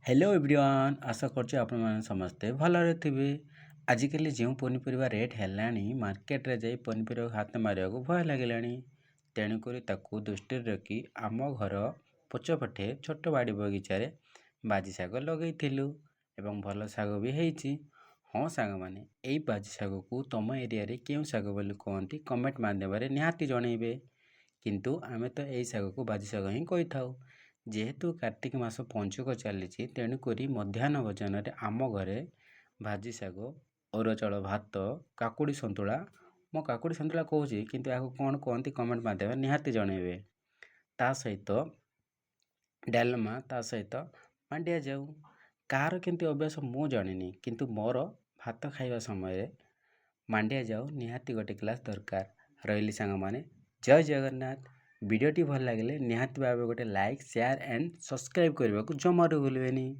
Hello everyone आशा करछु आपण माने समस्ते भलरे थिबे। आजिकली जो पनीपरिया रेट हेलानी मार्केट रे जाई पनीपरिया हाथ मारिया को भय लागलानी। तेणु करी ताकू दृष्टि रखी आम घर पछपटे छोट बाड़ी बगीचा रे बाजी शाग लगेइथिलु एवं भल शाग भी हेइची। हाँ साग माने एई बाजी शाग को तम एरिया रे केउ शाग बोली कहंती कमेंट माध्यम रे निहाती जणैबे। किंतु आमे तो एई शाग को बाजी शाग ही कहि थाउ। जेहेतु कार्तिक मास पंचुक चली तेणुक मध्याह्न भोजन आम घरे भाजी शाग अरुआ चाउल भात काकुड़ी सतुला मो काकुड़ी सतुला कहूँ किंतु या कौन कहती कमेंट माध्यम निहाती जनइबे। ता सहित डालमा ता सहित मांडिया जाऊ कार किंतु अभ्यास मु जानी किंतु मोर भात खाइबा समय मांडिया जाऊ निहाती गोटे ग्लास दरकार। रही सांग माने जय जगन्नाथ। वीडियोटी भल लगे निहाती भाव गोटे लाइक शेयर एंड सब्सक्राइब करने को जमारू भूलें।